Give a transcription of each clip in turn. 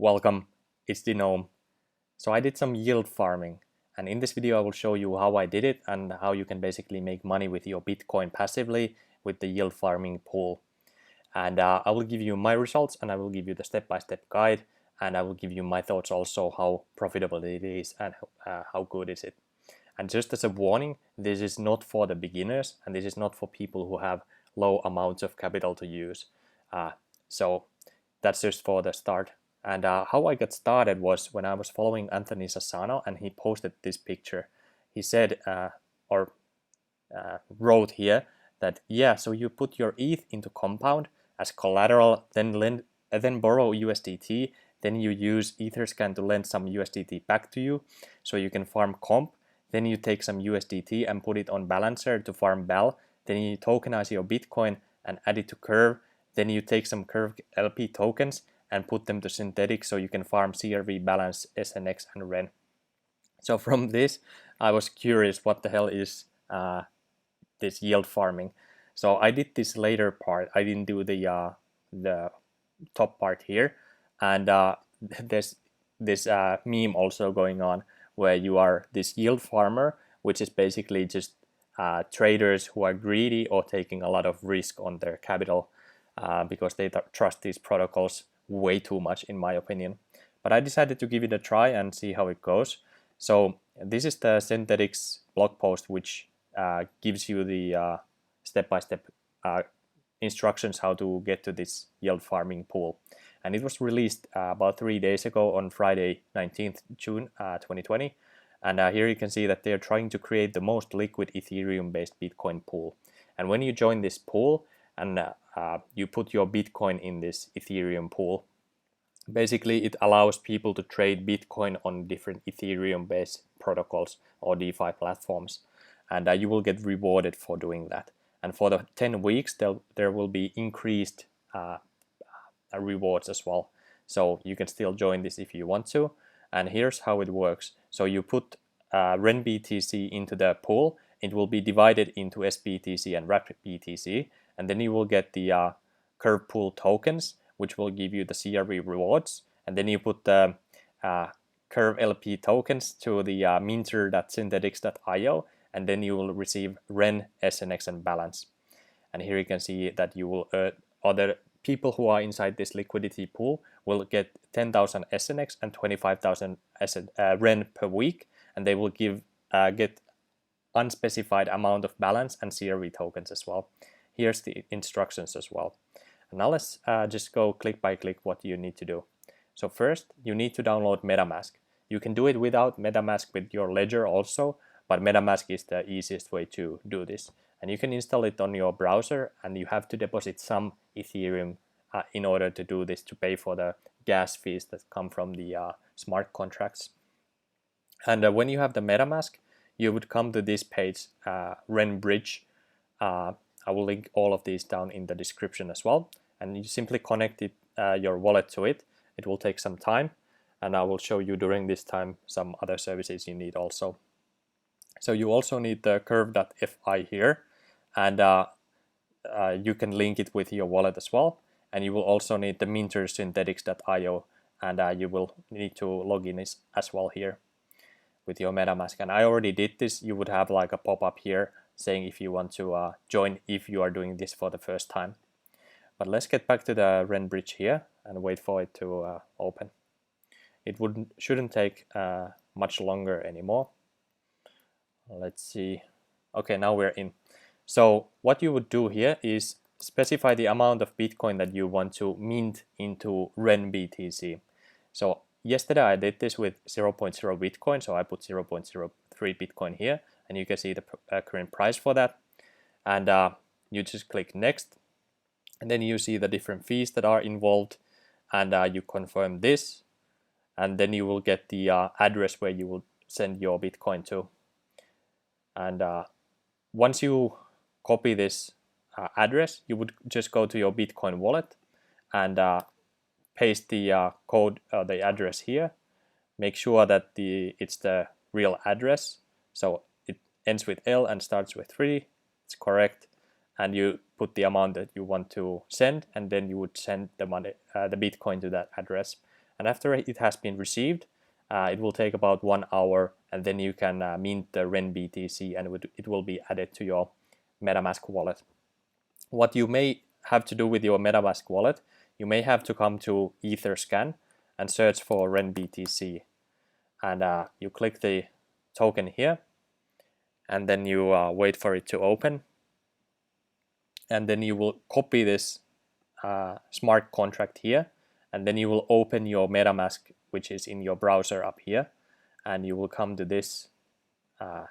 Welcome, it's denome. So I did some yield farming, and in this video I will show you how I did it and how you can basically make money with your Bitcoin passively with the yield farming pool. And I will give you my results, and I will give you the step-by-step guide, and I will give you my thoughts also how profitable it is and how good is it. And just as a warning, this is not for the beginners, and this is not for people who have low amounts of capital to use. So that's just for the start. And how I got started was when I was following Anthony Sassano, and he posted this picture. He said wrote here that so you put your ETH into Compound as collateral, then borrow USDT, then you use Etherscan to lend some USDT back to you, so you can farm comp. Then you take some USDT and put it on Balancer to farm BAL. Then you tokenize your Bitcoin and add it to Curve. Then you take some CurveLP tokens and put them to Synthetix so you can farm CRV, Balance, SNX, and REN. So from this, I was curious what the hell is this yield farming. So I did this later part. I didn't do the top part here. And there's this meme also going on where you are this yield farmer, which is basically just traders who are greedy or taking a lot of risk on their capital because they trust these protocols way too much, in my opinion. But I decided to give it a try and see how it goes. So this is the Synthetix blog post, which gives you the step-by-step instructions how to get to this yield farming pool. And it was released about 3 days ago on Friday, 19th June 2020. And here you can see that they're trying to create the most liquid Ethereum-based Bitcoin pool. And when you join this pool and you put your Bitcoin in this Ethereum pool, basically it allows people to trade Bitcoin on different Ethereum-based protocols or DeFi platforms. And you will get rewarded for doing that. And for the 10 weeks, there will be increased rewards as well. So you can still join this if you want to. And here's how it works. So you put RunBTC into the pool. It will be divided into sBTC and wBTC. And then you will get the Curve pool tokens, which will give you the CRV rewards. And then you put the CurveLP tokens to the minter.synthetix.io. And then you will receive REN, SNX, and Balance. And here you can see that you will other people who are inside this liquidity pool will get 10,000 SNX and 25,000 REN per week, and they will get unspecified amount of Balance and CRV tokens as well. Here's the instructions as well. And now let's just go click by click what you need to do. So first, you need to download Metamask. You can do it without Metamask with your ledger also, but Metamask is the easiest way to do this. And you can install it on your browser, and you have to deposit some Ethereum in order to do this, to pay for the gas fees that come from the smart contracts. And when you have the Metamask, you would come to this page, RunBridge. I will link all of these down in the description as well. And you simply connect your wallet to it. It will take some time, and I will show you during this time some other services you need also. So you also need the curve.fi here, and you can link it with your wallet as well. And you will also need the minter synthetix.io, and you will need to log in as well here with your MetaMask. And I already did this. You would have like a pop-up here saying if you want to join if you are doing this for the first time. But let's get back to the RunBridge here and wait for it to open. It shouldn't take much longer anymore. Let's see. Okay, now we're in. So what you would do here is specify the amount of Bitcoin that you want to mint into RunBTC. So yesterday I did this with 0.0 Bitcoin, so I put 0.03 Bitcoin here, and you can see the current price for that. And you just click next, and then you see the different fees that are involved, and you confirm this, and then you will get the address where you will send your Bitcoin to. And once you copy this address, you would just go to your Bitcoin wallet and paste the code, the address here. Make sure that it's the real address. So it ends with L and starts with 3. It's correct. And you put the amount that you want to send, and then you would send the money, the Bitcoin, to that address. and after it has been received, it will take about 1 hour, and then you can mint the RunBTC, and it will be added to your Metamask wallet. What you may have to do with your Metamask wallet, you may have to come to Etherscan and search for RunBTC, and you click the token here, and then you wait for it to open, and then you will copy this smart contract here, and then you will open your Metamask, which is in your browser up here, and you will come to this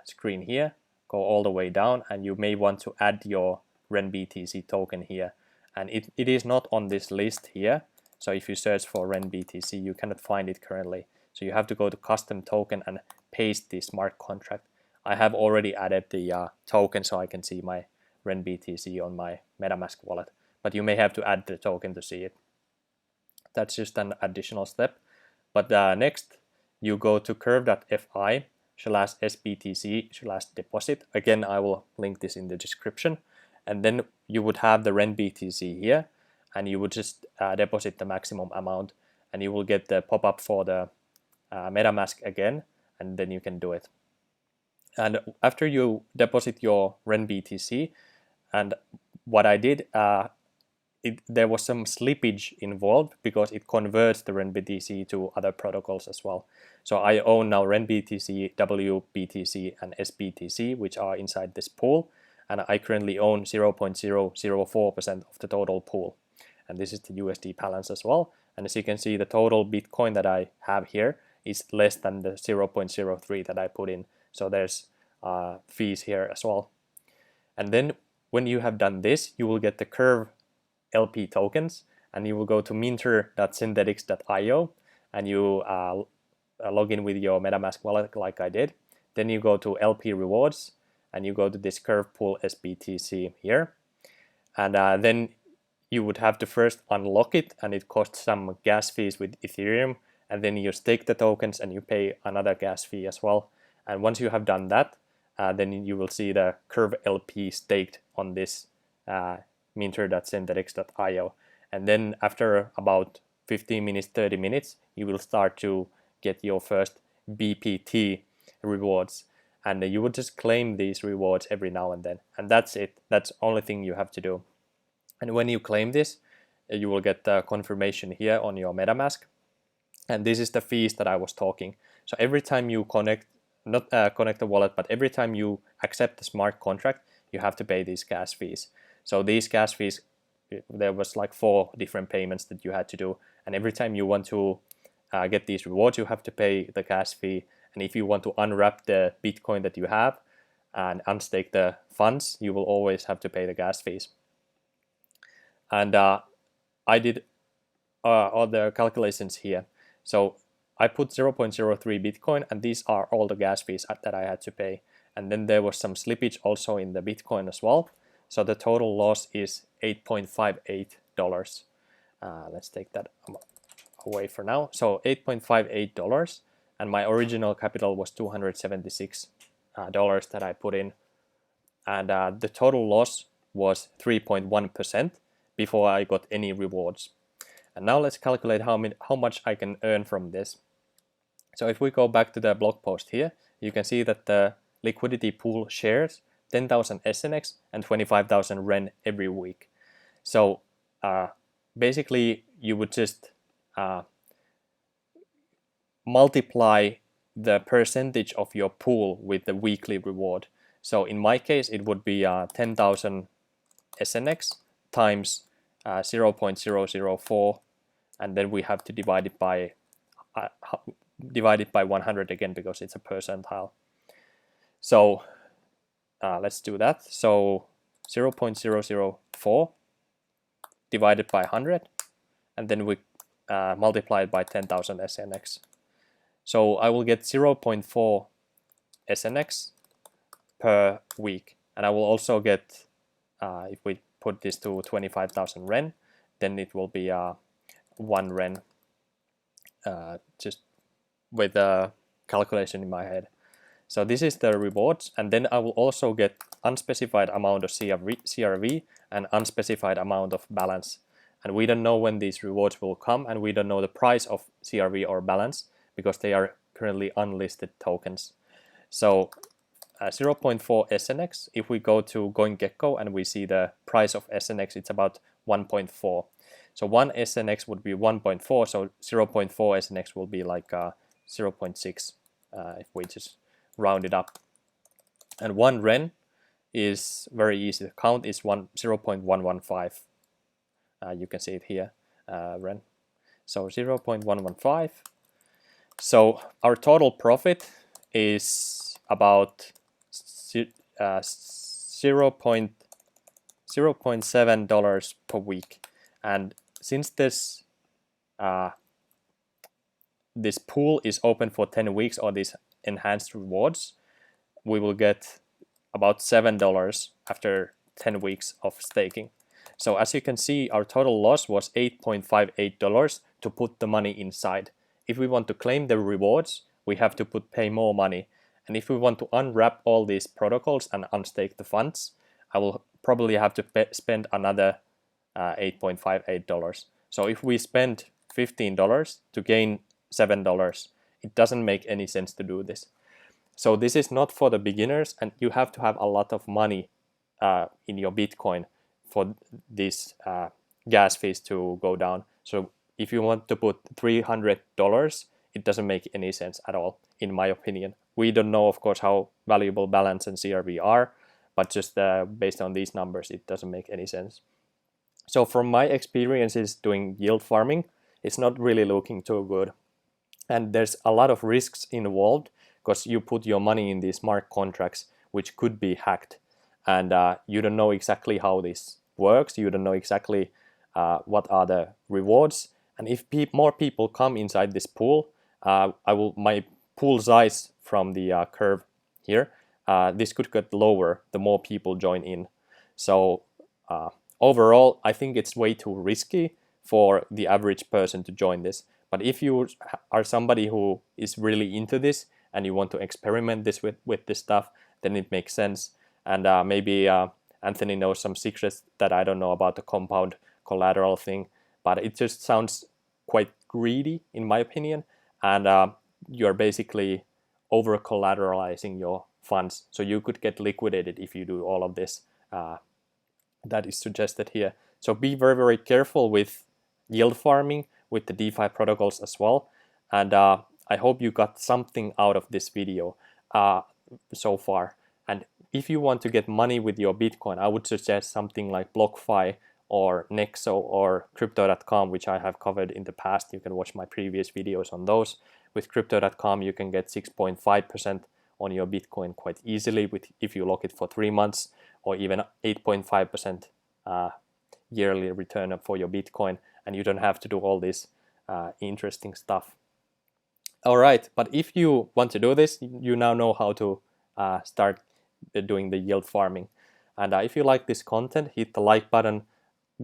screen here, go all the way down, and you may want to add your RunBTC token here, and it is not on this list here. So if you search for RunBTC, you cannot find it currently, so you have to go to custom token and paste the smart contract. I have already added the token, so I can see my RunBTC on my Metamask wallet, but you may have to add the token to see it. That's just an additional step. But next, you go to curve.fi /sBTC/deposit. Again, I will link this in the description. And then you would have the RunBTC here, and you would just deposit the maximum amount, and you will get the pop-up for the Metamask again, and then you can do it. And after you deposit your RunBTC, and what I did, there was some slippage involved because it converts the RunBTC to other protocols as well. So I own now RunBTC, wBTC, and sBTC, which are inside this pool, and I currently own 0.004% of the total pool. And this is the USD balance as well. And as you can see, the total Bitcoin that I have here is less than the 0.03 that I put in. So there's fees here as well. And then when you have done this, you will get the CurveLP tokens, and you will go to minter.synthetix.io, and you log in with your Metamask wallet like I did. Then you go to LP rewards, and you go to this curve pool sBTC here, and then you would have to first unlock it, and it costs some gas fees with Ethereum, and then you stake the tokens and you pay another gas fee as well. And once you have done that, then you will see the CurveLP staked on this minter.synthetix.io, and then after about 15 minutes, 30 minutes, you will start to get your first BPT rewards, and you would just claim these rewards every now and then, and that's it. That's the only thing you have to do. And when you claim this, you will get the confirmation here on your Metamask, and this is the fees that I was talking. So every time you connect the wallet, but every time you accept the smart contract, you have to pay these gas fees. So these gas fees, there was like 4 different payments that you had to do, and every time you want to get these rewards, you have to pay the gas fee. And if you want to unwrap the Bitcoin that you have and unstake the funds, you will always have to pay the gas fees. And I did all the calculations here. So I put 0.03 Bitcoin, and these are all the gas fees that I had to pay. And then there was some slippage also in the Bitcoin as well. So the total loss is $8.58. Let's take that away for now. So $8.58, and my original capital was $276 that I put in. And the total loss was 3.1% before I got any rewards. And now let's calculate how much I can earn from this. So if we go back to the blog post here, you can see that the liquidity pool shares 10,000 SNX and 25,000 REN every week. So basically you would just multiply the percentage of your pool with the weekly reward. So in my case, it would be 10,000 SNX times 0.004, and then we have to divide it by 100 again because it's a percentile. So let's do that. So 0.004 divided by 100, and then we multiply it by 10,000 SNX. So I will get 0.4 SNX per week, and I will also get, if we put this to 25,000 REN, then it will be 1 REN, just with a calculation in my head. So this is the rewards, and then I will also get unspecified amount of CRV and unspecified amount of balance. and we don't know when these rewards will come, and we don't know the price of CRV or balance because they are currently unlisted tokens. So 0.4 SNX, if we go to CoinGecko and we see the price of SNX, it's about 1.4. So 1 SNX would be 1.4, so 0.4 SNX will be like 0.6 if we just round it up. And 1 REN is very easy to count, is 0.115. You can see it here, REN. So 0.115. So our total profit is about $0.7 per week. And since this this pool is open for 10 weeks, or these enhanced rewards, we will get about $7 after 10 weeks of staking. So as you can see, our total loss was $8.58 to put the money inside. If we want to claim the rewards, we have to pay more money. And if we want to unwrap all these protocols and unstake the funds, I will probably have to spend another $8.58. So if we spend $15 to gain $7, it doesn't make any sense to do this. So this is not for the beginners, and you have to have a lot of money in your Bitcoin for this gas fees to go down. So if you want to put $300, it doesn't make any sense at all, in my opinion. We don't know, of course, how valuable balance and CRV are, but just based on these numbers, it doesn't make any sense. So from my experiences doing yield farming, it's not really looking too good. And there's a lot of risks involved because you put your money in these smart contracts, which could be hacked. And you don't know exactly how this works. You don't know exactly what are the rewards. And if more people come inside this pool, my pool size from the curve here, this could get lower the more people join in. So overall, I think it's way too risky for the average person to join this. But if you are somebody who is really into this and you want to experiment this with this stuff, then it makes sense. And maybe Anthony knows some secrets that I don't know about the compound collateral thing, but it just sounds quite greedy in my opinion. And you're basically over collateralizing your funds. So you could get liquidated if you do all of this that is suggested here. So be very, very careful with yield farming with the DeFi protocols as well. And I hope you got something out of this video so far. And if you want to get money with your Bitcoin, I would suggest something like BlockFi or Nexo or Crypto.com, which I have covered in the past. You can watch my previous videos on those. With Crypto.com, you can get 6.5% on your Bitcoin quite easily if you lock it for 3 months, or even 8.5% yearly return for your Bitcoin, and you don't have to do all this interesting stuff. All right, but if you want to do this, you now know how to start doing the yield farming. And if you like this content, hit the like button,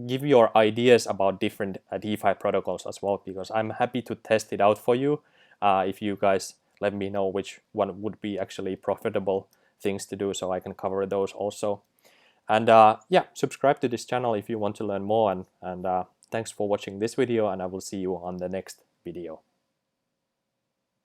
give your ideas about different DeFi protocols as well, because I'm happy to test it out for you if you guys let me know which one would be actually profitable things to do, so I can cover those also. And yeah, subscribe to this channel if you want to learn more, and thanks for watching this video, and I will see you on the next video.